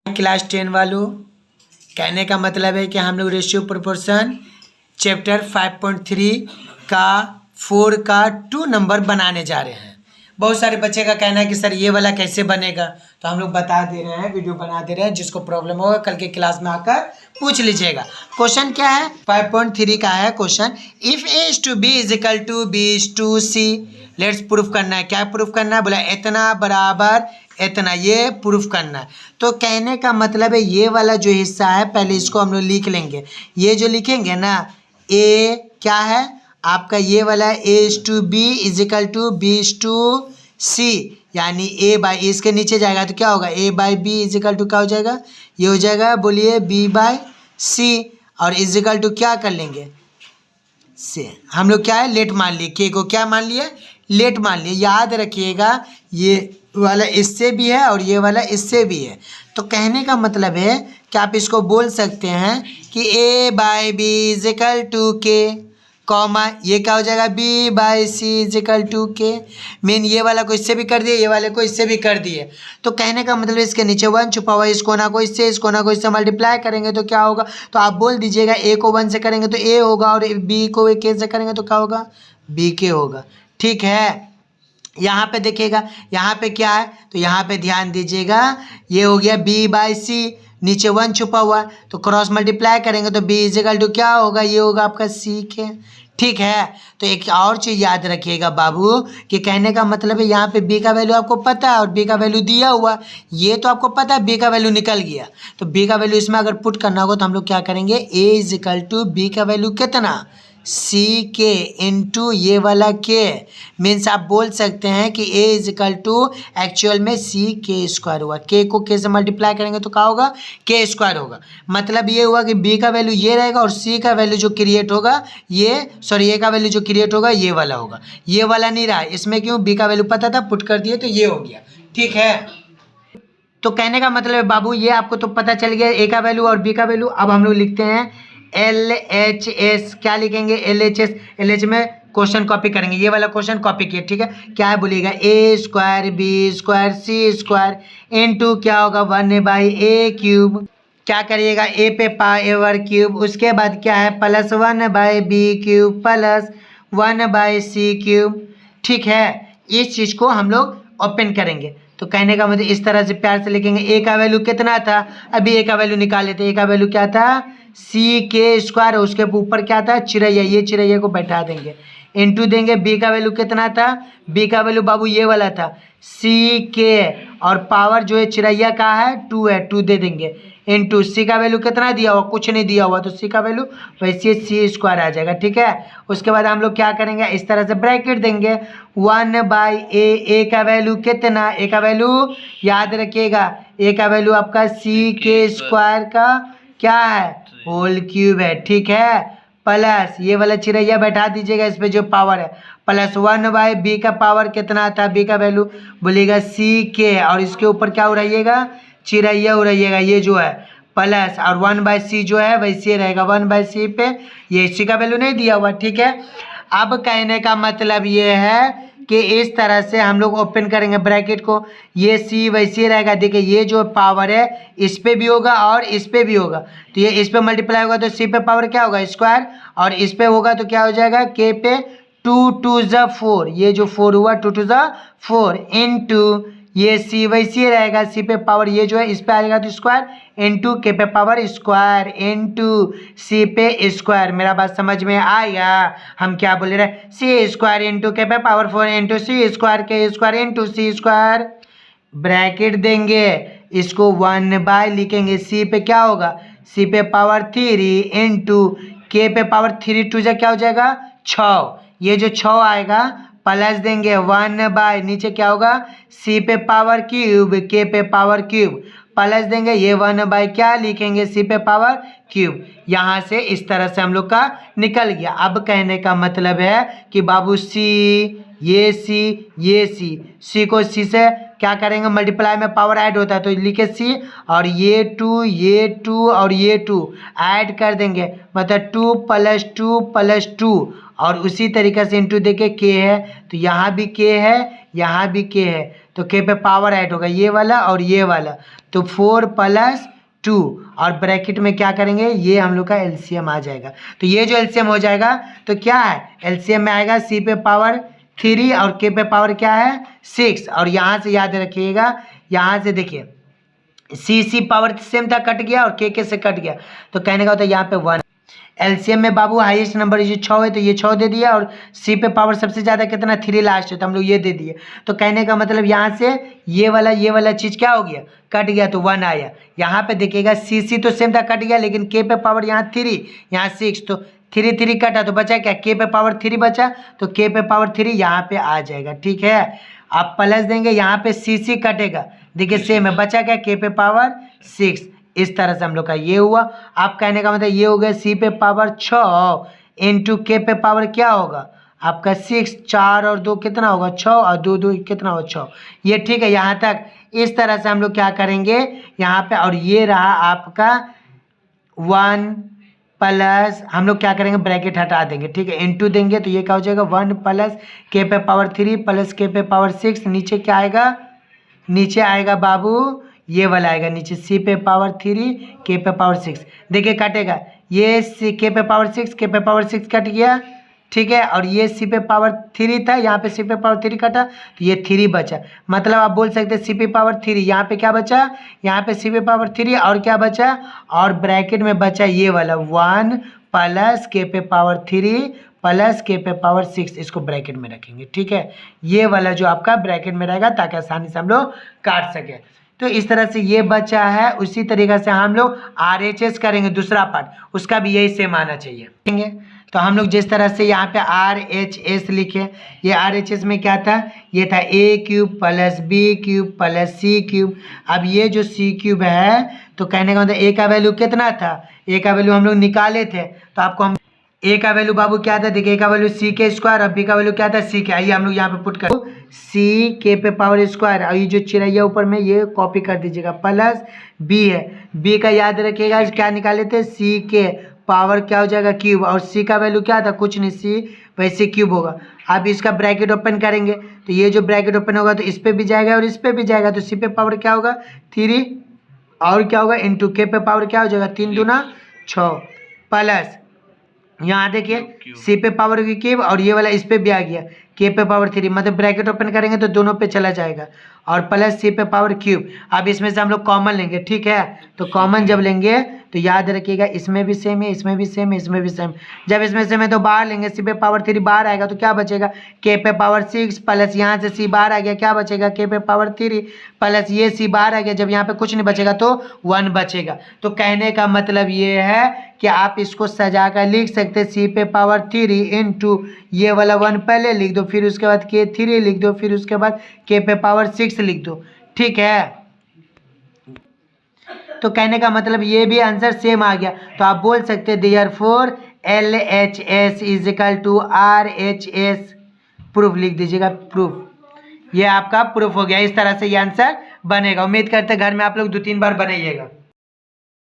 Class 10 वालों, कहने का मतलब है कि हम लोग रेशियो प्रोपोर्शन चैप्टर 5.3 का 4 का 2 नंबर बनाने जा रहे हैं। बहुत सारे बच्चे का कहना है कि सर ये वाला कैसे बनेगा, तो हम लोग बता दे रहे हैं, वीडियो बना दे रहे हैं। जिसको प्रॉब्लम होगा कल के क्लास में आकर पूछ लीजिएगा। क्वेश्चन क्या है? 5.3 का है question. If A is to B is equal to B is to C, let's proof करना है। क्या प्रूफ करना है? बोला इतना बराबर इतना, ये प्रूफ करना है। तो कहने का मतलब है ये वाला जो हिस्सा है पहले इसको हम लोग लिख लेंगे। ये जो लिखेंगे ना, ए क्या है आपका, ये वाला A is to B is equal to B is to C, यानी ए बाई, इसके नीचे जाएगा तो क्या होगा, A by B is equal to क्या हो जाएगा, ये हो जाएगा, बोलिए बी बाई सी, और इज इक्वल टू क्या कर लेंगे से, हम लोग क्या है लेट मान लिए, के को क्या मान लिए, लेट मान लिए। याद रखिएगा ये वाला इससे भी है और ये वाला इससे भी है। तो कहने का मतलब है कि आप इसको बोल सकते हैं कि A by B is equal to K, comma ये क्या हो जाएगा, B by C is equal to K. Mean ये वाला को इससे भी कर दिए, ये वाले को इससे भी कर दिए। तो कहने का मतलब इसके नीचे 1 छुपा हुआ है, इसको ना को इससे, इसको ना को इससे मल्टीप्लाई करेंगे तो क्या होगा, तो आप बोल दीजिएगा ए को 1 से करेंगे तो ए होगा, और बी को के से करेंगे तो क्या होगा, बी के होगा। ठीक है, यहाँ पे देखिएगा, यहाँ पे क्या है, तो यहाँ पे ध्यान दीजिएगा, ये हो गया बी बाई सी, नीचे 1 छुपा हुआ है, तो क्रॉस मल्टीप्लाई करेंगे तो बी इज इक्वल टू क्या होगा, ये होगा आपका सी के। ठीक है, तो एक और चीज़ याद रखिएगा बाबू, कि कहने का मतलब है यहाँ पे बी का वैल्यू आपको पता है और बी का वैल्यू दिया हुआ, ये तो आपको पता है बी का वैल्यू निकल गया, तो बी का वैल्यू इसमें अगर पुट करना होगा तो हम लोग क्या करेंगे, ए इज इक्वल टू बी का वैल्यू कितना, सी के इंटू ये वाला के। मीन्स आप बोल सकते हैं कि ए इज इक्वल टू एक्चुअल में सी के स्क्वायर हुआ, के को के से मल्टीप्लाई करेंगे तो क्या होगा, के स्क्वायर होगा। मतलब ये हुआ कि बी का वैल्यू ये रहेगा और सी का वैल्यू जो क्रिएट होगा ये, सॉरी ए का वैल्यू जो क्रिएट होगा ये वाला होगा, ये वाला नहीं रहा इसमें, क्यों, बी का वैल्यू पता था, पुट कर दिए तो ये हो गया। ठीक है, तो कहने का मतलब है बाबू ये आपको तो पता चल गया ए का वैल्यू और बी का वैल्यू। अब हम लोग लिखते हैं एल एच एस, क्या लिखेंगे, L H S, L H में क्वेश्चन कॉपी करेंगे, ये वाला क्वेश्चन कॉपी किए। ठीक है, क्या है बोलिएगा, ए स्क्वायर बी स्क्वायर सी स्क्वायर इनटू क्या होगा 1 बाई ए क्यूब, क्या करिएगा ए पे पावर क्यूब, उसके बाद क्या है plus 1 by B cube plus 1 by C cube. ठीक है, इस चीज़ को हम लोग ओपन करेंगे। तो कहने का मतलब इस तरह से प्यार से लिखेंगे, ए का वैल्यू कितना था, अभी ए का वैल्यू निकाल लेते हैं। ए का वैल्यू क्या था, सी के स्क्वायर, उसके ऊपर क्या था, चिरैया, ये चिरैया को बैठा देंगे, इनटू देंगे। बी का वैल्यू कितना था, बी का वैल्यू बाबू ये वाला था सी के, और पावर जो है चिरैया का है 2 है, 2 दे देंगे, इनटू सी का वैल्यू कितना दिया हुआ, कुछ नहीं दिया हुआ, तो सी का वैल्यू वैसे सी स्क्वायर आ जाएगा। ठीक है, उसके बाद हम लोग क्या करेंगे, इस तरह से ब्रैकेट देंगे 1 बाई ए का वैल्यू कितना, ए का वैल्यू याद रखिएगा, ए का वैल्यू आपका सी के स्क्वायर का क्या है, होल क्यूब है। ठीक है, प्लस ये वाला चिरैया बैठा दीजिएगा इस पे जो पावर है, प्लस 1 बाई बी का पावर कितना था, बी का वैल्यू बोलिएगा सी के, और इसके ऊपर क्या उड़ाइएगा, चिरैया उड़ाइएगा, ये जो है प्लस, और 1 बाई सी जो है वैसे रहेगा 1 बाई सी पे, ये सी का वैल्यू नहीं दिया हुआ। ठीक है, अब कहने का मतलब ये है कि इस तरह से हम लोग ओपन करेंगे ब्रैकेट को, ये सी वैसे रहेगा। देखिए ये जो पावर है इस पे भी होगा और इस पे भी होगा, तो ये इस पे मल्टीप्लाई होगा तो सी पे पावर क्या होगा स्क्वायर, और इस पे होगा तो क्या हो जाएगा, के पे 2 2 ज़ा 4, ये जो 4 हुआ 2 2 ज़ा 4 इनटू ये सी वैसे रहेगा, सी पे पावर ये जो है इस पे आ जाएगा तो स्क्वायर इनटू के पे पावर स्क्वायर इनटू सी पे स्क्वायर। मेरा बात समझ में आया, हम क्या बोल रहे हैं, सी स्क्वायर इंटू के पे पावर 4 इंटू सी स्क्वायर के स्क्वायर इंटू सी स्क्वायर, ब्रैकेट देंगे, इसको 1 बाय लिखेंगे, सी पे क्या होगा, सी पे पावर 3 इंटू के पे पावर 3 2 जा क्या हो जाएगा 6, ये जो 6 आएगा प्लस देंगे 1 बाय नीचे क्या होगा, सी पे पावर क्यूब के पे पावर क्यूब, प्लस देंगे ये 1 बाय क्या लिखेंगे, सी पे पावर क्यूब। यहाँ से इस तरह से हम लोग का निकल गया। अब कहने का मतलब है कि बाबू सी, ये सी को सी से क्या करेंगे, मल्टीप्लाई में पावर ऐड होता है तो लिखे सी, और ये 2 और ये 2 ऐड कर देंगे, मतलब 2 + 2 और उसी तरीके से इंटू देके के है, तो यहाँ भी के है यहाँ भी के है, तो के पे पावर ऐड होगा ये वाला और ये वाला, तो 4 + 2 और ब्रैकेट में क्या करेंगे, ये हम लोग का एलसीएम आ जाएगा। तो ये जो एलसीएम हो जाएगा तो क्या है, एलसीएम में आएगा सी पे पावर 3 और के पे पावर क्या है 6। और यहाँ से याद रखिएगा, यहाँ से देखिए सी पावर सेम था, कट गया, और के से कट गया, तो कहने का होता है यहाँ पे 1। एलसीएम में बाबू हाईएस्ट नंबर ये 6 है, तो ये 6 दे दिया, और सी पे पावर सबसे ज़्यादा कितना 3 लास्ट है, तो हम लोग ये दे दिए। तो कहने का मतलब यहाँ से ये वाला चीज़ क्या हो गया, कट गया, तो 1 आया। यहाँ पे देखिएगा सी तो सेम था, कट गया, लेकिन के पे पावर यहाँ 3 यहाँ 6, तो 3 कटा, तो बचा क्या, के पे पावर 3 बचा, तो के पे पावर 3 यहाँ पे आ जाएगा। ठीक है, आप प्लस देंगे, यहाँ पे सी कटेगा, देखिए सेम है, बचा क्या, के पे पावर 6। इस तरह से हम लोग का ये हुआ। आप कहने का मतलब ये हो गया सी पे पावर 6 इंटू के पे पावर क्या होगा आपका 6, 4 और 2 कितना होगा 6, और 2 2 कितना होगा 6। ये ठीक है, यहाँ तक। इस तरह से हम लोग क्या करेंगे यहाँ पे, और ये रहा आपका 1 प्लस, हम लोग क्या करेंगे ब्रैकेट हटा देंगे, ठीक है, इंटू देंगे, तो ये क्या हो जाएगा 1 प्लस के पे पावर 3 प्लस के पे पावर 6। नीचे क्या आएगा, नीचे आएगा बाबू ये वाला आएगा नीचे, सी पे पावर 3 के पे पावर 6। देखिए कटेगा, ये सी के पे पावर 6 के पे पावर 6 कट गया, ठीक है, और ये सी पे पावर 3 था, यहाँ पे सी पे पावर 3 कटा, तो ये 3 बचा। मतलब आप बोल सकते हैं सी पे पावर 3, यहाँ पे क्या बचा, यहाँ पे सी पे पावर 3 और क्या बचा, और ब्रैकेट में बचा ये वाला 1 प्लस के पे पावर 3 प्लस के पे पावर 6, इसको ब्रैकेट में रखेंगे। ठीक है, ये वाला जो आपका ब्रैकेट में रहेगा, ताकि आसानी से हम लोग काट सकें। तो इस तरह से ये बचा है। उसी तरीक़े से हम लोग RHS करेंगे, दूसरा पार्ट, उसका भी यही सेम आना चाहिए। तो हम लोग जिस तरह से यहाँ पे RHS लिखे, ये RHS में क्या था, ये था A³ plus B³ plus C³। अब ये जो C³ है, तो कहने का मतलब A का वैल्यू कितना था, A का वैल्यू हम लोग निकाले थे, तो आपको हम A का वैल्यू बाबू क्या था, देखिए A का वैल्यू C² और B का वैल्यू क्या था C के। आइए हम लोग यहाँ पे पुट कर C के पे पावर स्क्वायर, और ये जो चिरैया ऊपर में ये कॉपी कर दीजिएगा, प्लस B है, B का याद रखिएगा क्या निकाले थे C के पावर क्या हो जाएगा क्यूब, और C का वैल्यू क्या था कुछ नहीं, C वैसे क्यूब होगा। अब इसका ब्रैकेट ओपन करेंगे, तो ये जो ब्रैकेट ओपन होगा तो इस पे भी जाएगा और इस पे भी जाएगा, तो C पे पावर क्या होगा 3 और क्या होगा इंटू के पे पावर क्या हो जाएगा 3 दूना 6 प्लस यहाँ देखिए सी पे पावर की क्यूब, और ये वाला इस पे भी आ गया के पे पावर 3, मतलब ब्रैकेट ओपन करेंगे तो दोनों पे चला जाएगा, और प्लस सी पे पावर क्यूब। अब इसमें से हम लोग कॉमन लेंगे, ठीक है, तो कॉमन जब लेंगे तो याद रखिएगा इसमें भी सेम है, इसमें भी सेम है, इसमें भी सेम। जब इसमें से मैं तो बाहर लेंगे, सी पे पावर 3 बाहर आएगा, तो क्या बचेगा के पे पावर 6 प्लस यहाँ से सी बाहर आ गया, क्या बचेगा के पे पावर 3 प्लस ये सी बाहर आ गया, जब यहाँ पे कुछ नहीं बचेगा तो 1 बचेगा। तो कहने का मतलब ये है कि आप इसको सजा कर लिख सकते सी पे पावर 3 इंटू ये वाला 1 पहले लिख दो, फिर उसके बाद के 3 लिख दो, फिर उसके बाद के पे पावर 6 लिख दो, ठीक है। तो कहने का मतलब ये भी आंसर सेम आ गया, तो आप बोल सकते हैं therefore LHS is equal to RHS, proof लिख दीजिएगा, प्रूफ। ये आपका प्रूफ हो गया। इस तरह से ये आंसर बनेगा। उम्मीद करते हैं घर में आप लोग 2-3 बार बनाइएगा।